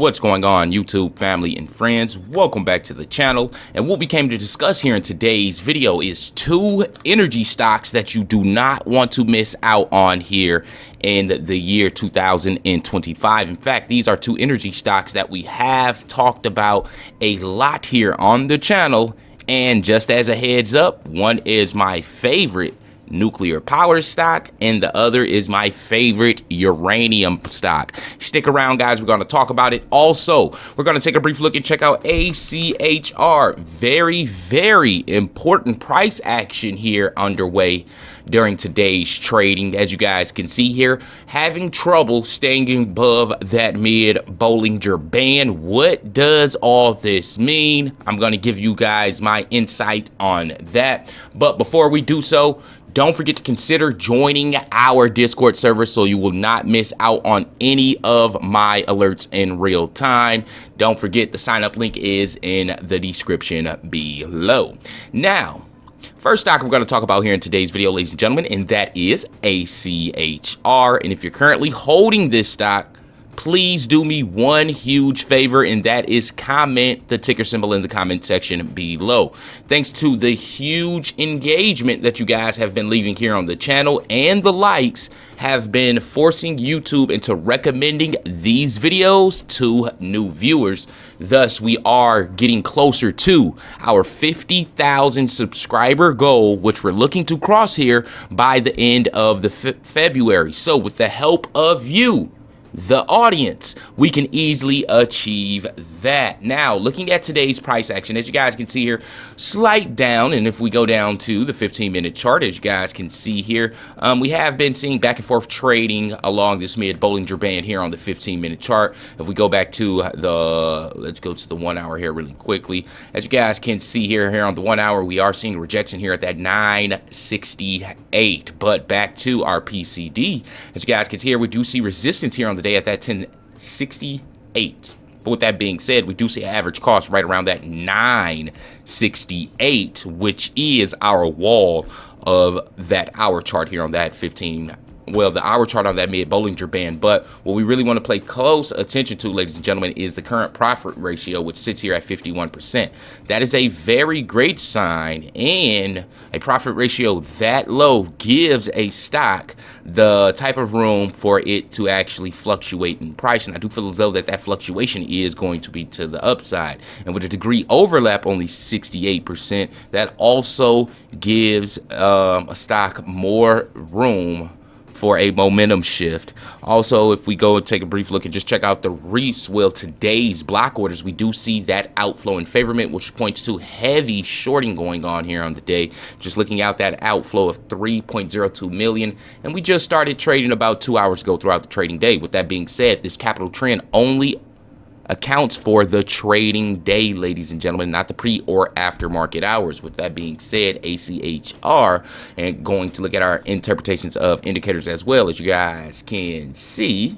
What's going on, YouTube family and friends? Welcome back to the channel. And what we came to discuss here in today's video is two energy stocks that you do not want to miss out on here in the year 2025. In fact, these are two energy stocks that we have talked about a lot here on the channel. And just as a heads up, one is my favorite nuclear power stock and the other is my favorite uranium stock. Stick around, guys. We're going to talk about it. Also, we're going to take a brief look and check out ACHR. Very important price action here underway during today's trading. As you guys can see here, having trouble staying above that mid Bollinger Band. What does all this mean? I'm going to give you guys my insight on that. But before we do so, don't forget to consider joining our Discord server so you will not miss out on any of my alerts in real time. Don't forget the sign up link is in the description below. Now, first stock we're going to talk about here in today's video, ladies and gentlemen, and that is ACHR. And if you're currently holding this stock, please do me one huge favor, and that is comment the ticker symbol in the comment section below. Thanks to the huge engagement that you guys have been leaving here on the channel, and the likes have been forcing YouTube into recommending these videos to new viewers. Thus, we are getting closer to our 50,000 subscriber goal, which we're looking to cross here by the end of the February. So with the help of you, the audience, we can easily achieve that. Now, looking at today's price action, as you guys can see here, slight down. And if we go down to the 15-minute chart, as you guys can see here, we have been seeing back and forth trading along this mid Bollinger Band here on the 15-minute chart. If we go back to let's go to the 1 hour here really quickly. As you guys can see here on the 1 hour, we are seeing rejection here at that 968. But back to our PCD, as you guys can see here, we do see resistance here on the day at that 1068. But with that being said, we do see average cost right around that 968, which is our wall of that hour chart here on that the hour chart on that mid Bollinger Band. But what we really want to pay close attention to, ladies and gentlemen, is the current profit ratio, which sits here at 51%. That is a very great sign, and a profit ratio that low gives a stock the type of room for it to actually fluctuate in price. And I do feel as though that fluctuation is going to be to the upside. And with a degree overlap only 68%, that also gives a stock more room for a momentum shift. Also, if we go and take a brief look and just check out the today's block orders, we do see that outflow in favorment, which points to heavy shorting going on here on the day. Just looking out that outflow of 3.02 million, and we just started trading about 2 hours ago throughout the trading day. With that being said, this capital trend only accounts for the trading day, ladies and gentlemen, not the pre or after market hours. With that being said, ACHR, and going to look at our interpretations of indicators as well, as you guys can see,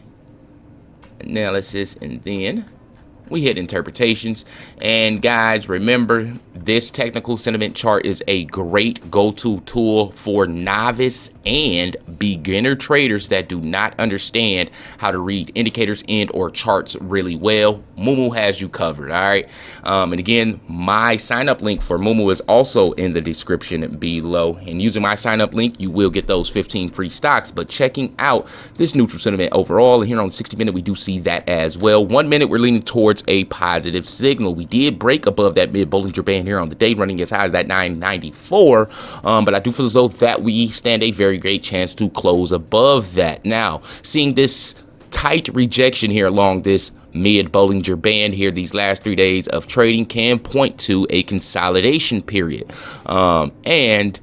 analysis, and then we hit interpretations. And guys, remember, this technical sentiment chart is a great go-to tool for novice and beginner traders that do not understand how to read indicators and or charts really well. Moomoo has you covered. All right. And again, my sign up link for Moomoo is also in the description below. And using my sign up link, you will get those 15 free stocks. But checking out this neutral sentiment overall, and here on the 60-minute, we do see that as well. 1 minute, we're leaning towards a positive signal. We did break above that mid Bollinger Band here on the day, running as high as that 994. But I do feel as though that we stand a very great chance to close above that. Now, seeing this tight rejection here along this mid Bollinger Band here these last 3 days of trading can point to a consolidation period. And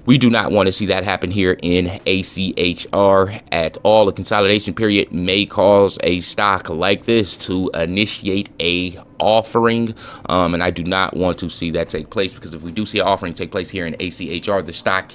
we do not want to see that happen here in ACHR at all. A consolidation period may cause a stock like this to initiate a offering, and I do not want to see that take place, because if we do see an offering take place here in ACHR, the stock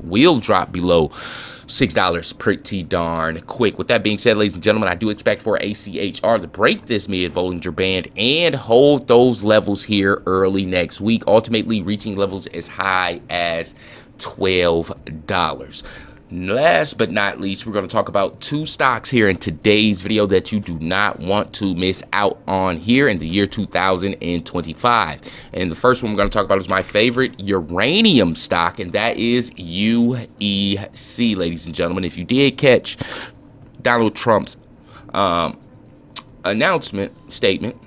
will drop below $6 pretty darn quick. With that being said, ladies and gentlemen, I do expect for ACHR to break this mid Bollinger Band and hold those levels here early next week, ultimately reaching levels as high as $12. Last but not least, we're going to talk about two stocks here in today's video that you do not want to miss out on here in the year 2025. And the first one we're going to talk about is my favorite uranium stock, and that is UEC, ladies and gentlemen. If you did catch Donald Trump's statement,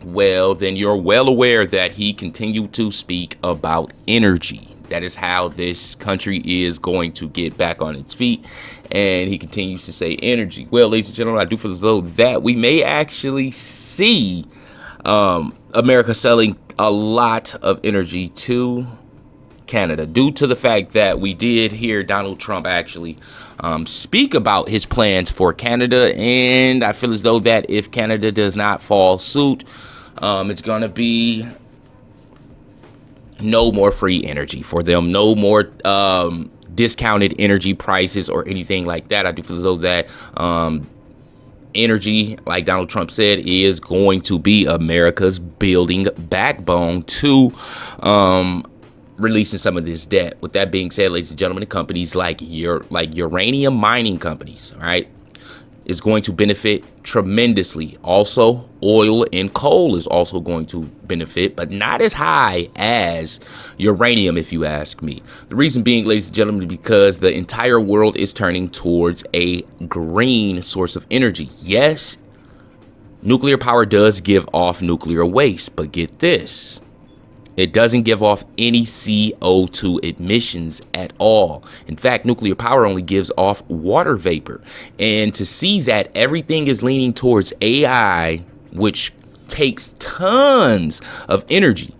well, then you're well aware that he continued to speak about energy. That is how this country is going to get back on its feet. And he continues to say energy. Well, ladies and gentlemen, I do feel as though that we may actually see America selling a lot of energy to Canada due to the fact that we did hear Donald Trump actually speak about his plans for Canada. And I feel as though that if Canada does not follow suit, it's going to be no more free energy for them, no more discounted energy prices or anything like that. I do feel as though that energy, like Donald Trump said, is going to be America's building backbone to releasing some of this debt. With that being said, ladies and gentlemen, the companies like uranium mining companies, right, is going to benefit tremendously. Also, oil and coal is also going to benefit, but not as high as uranium, if you ask me. The reason being, ladies and gentlemen, because the entire world is turning towards a green source of energy. Yes, nuclear power does give off nuclear waste, but get this. It doesn't give off any CO2 emissions at all. In fact, nuclear power only gives off water vapor. And to see that everything is leaning towards AI, which takes tons of energy.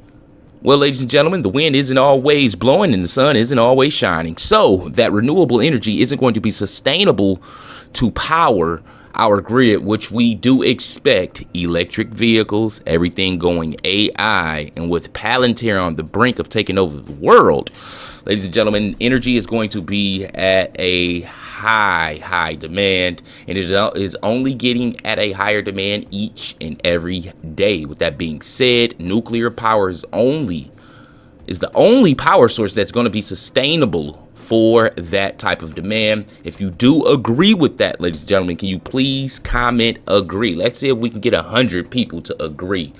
Well, ladies and gentlemen, the wind isn't always blowing and the sun isn't always shining. So that renewable energy isn't going to be sustainable to power our grid, which we do expect electric vehicles, everything going AI, and with Palantir on the brink of taking over the world, ladies and gentlemen, energy is going to be at a high demand, and it is only getting at a higher demand each and every day. With that being said, nuclear power is the only power source that's going to be sustainable for that type of demand. If you do agree with that, ladies and gentlemen, can you please comment agree? Let's see if we can get 100 people to agree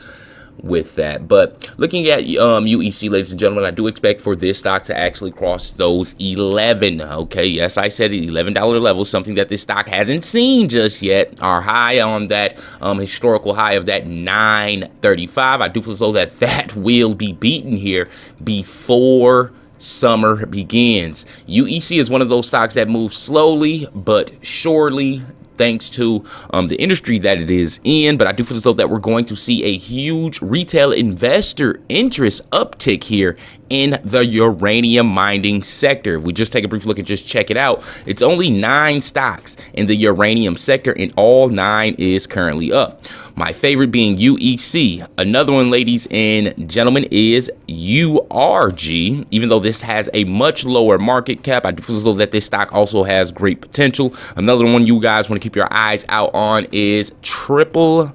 with that. But looking at UEC, ladies and gentlemen, I do expect for this stock to actually cross those 11. Okay, yes, I said it, $11 level, something that this stock hasn't seen just yet. Our high on that historical high of that 935. I do feel as though that will be beaten here before summer begins. UEC is one of those stocks that moves slowly but surely, thanks to the industry that it is in. But I do feel as though that we're going to see a huge retail investor interest uptick here in the uranium mining sector. If we just take a brief look and just check it out, it's only 9 stocks in the uranium sector, and all 9 is currently up. My favorite being UEC. Another one, ladies and gentlemen, is URG. Even though this has a much lower market cap, I do feel as though that this stock also has great potential. Another one you guys want to keep your eyes out on is quadruple,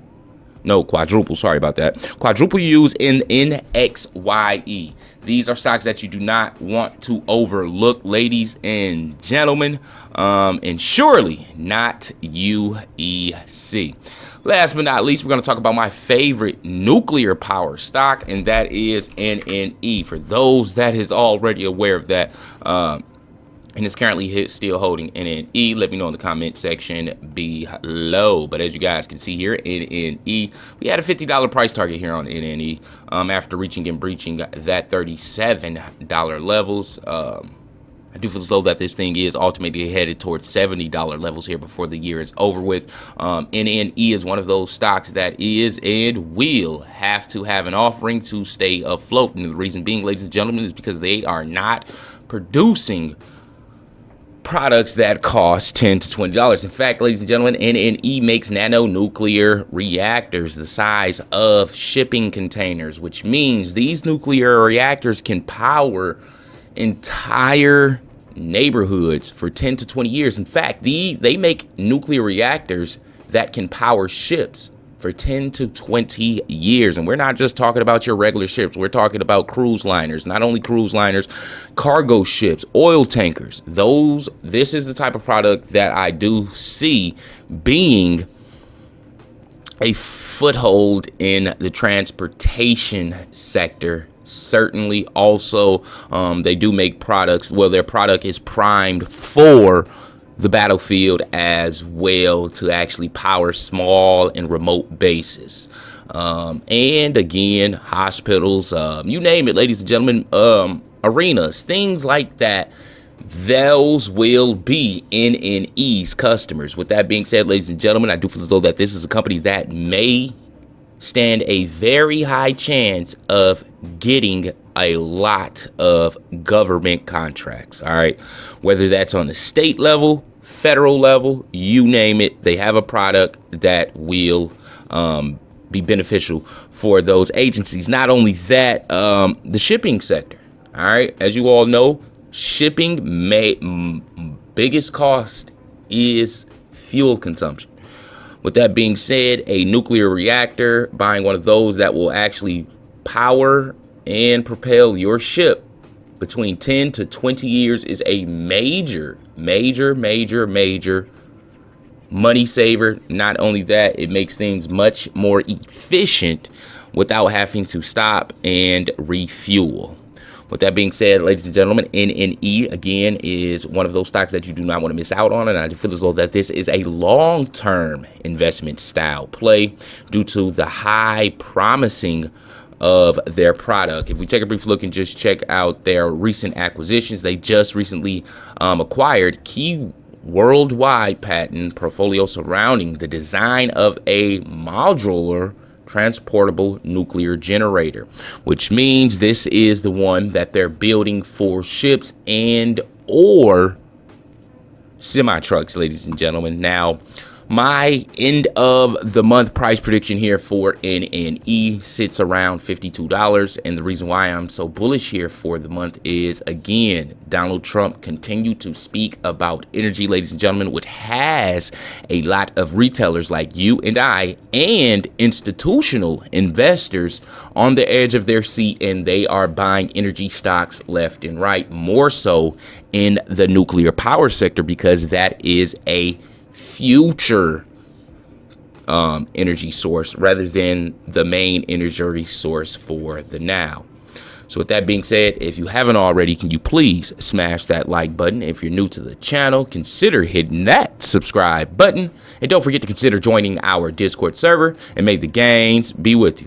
sorry about that. Quadruple U's in NXYE. These are stocks that you do not want to overlook, ladies and gentlemen, and surely not UEC. Last but not least, we're going to talk about my favorite nuclear power stock, and that is NNE. For those that is already aware of that, and it's currently still holding NNE, let me know in the comment section below. But as you guys can see here, NNE, we had a $50 price target here on NNE after reaching and breaching that $37 levels. I do feel as though that this thing is ultimately headed towards $70 levels here before the year is over with. NNE is one of those stocks that is and will have to have an offering to stay afloat. And the reason being, ladies and gentlemen, is because they are not producing products that cost $10 to $20. In fact, ladies and gentlemen, NNE makes nano-nuclear reactors the size of shipping containers, which means these nuclear reactors can power entire neighborhoods for 10 to 20 years. In fact, they make nuclear reactors that can power ships for 10 to 20 years. And we're not just talking about your regular ships. We're talking about cruise liners, not only cruise liners, cargo ships, oil tankers. This is the type of product that I do see being a foothold in the transportation sector. Certainly also, they do make products. Well, their product is primed for the battlefield as well to actually power small and remote bases. And again, hospitals, you name it, ladies and gentlemen, arenas, things like that. Those will be NNE's customers. With that being said, ladies and gentlemen, I do feel as though that this is a company that may stand a very high chance of getting a lot of government contracts. All right, whether that's on the state level, federal level, you name it, they have a product that will be beneficial for those agencies. Not only that, the shipping sector. All right, as you all know, shipping biggest cost is fuel consumption. With that being said, a nuclear reactor, buying one of those that will actually power and propel your ship between 10 to 20 years is a major money saver. Not only that, it makes things much more efficient without having to stop and refuel. With that being said, ladies and gentlemen, NNE, again, is one of those stocks that you do not want to miss out on. And I feel as though that this is a long-term investment style play due to the high promising of their product. If we take a brief look and just check out their recent acquisitions, they just recently acquired key worldwide patent portfolio surrounding the design of a modular transportable nuclear generator, which means this is the one that they're building for ships and or semi trucks, ladies and gentlemen. Now, my end of the month price prediction here for NNE sits around $52. And the reason why I'm so bullish here for the month is, again, Donald Trump continued to speak about energy, ladies and gentlemen, which has a lot of retailers like you and I and institutional investors on the edge of their seat. And they are buying energy stocks left and right, more so in the nuclear power sector, because that is a future energy source rather than the main energy source for the now. So with that being said, if you haven't already, can you please smash that like button? If you're new to the channel, consider hitting that subscribe button. And don't forget to consider joining our Discord server, and may the gains be with you.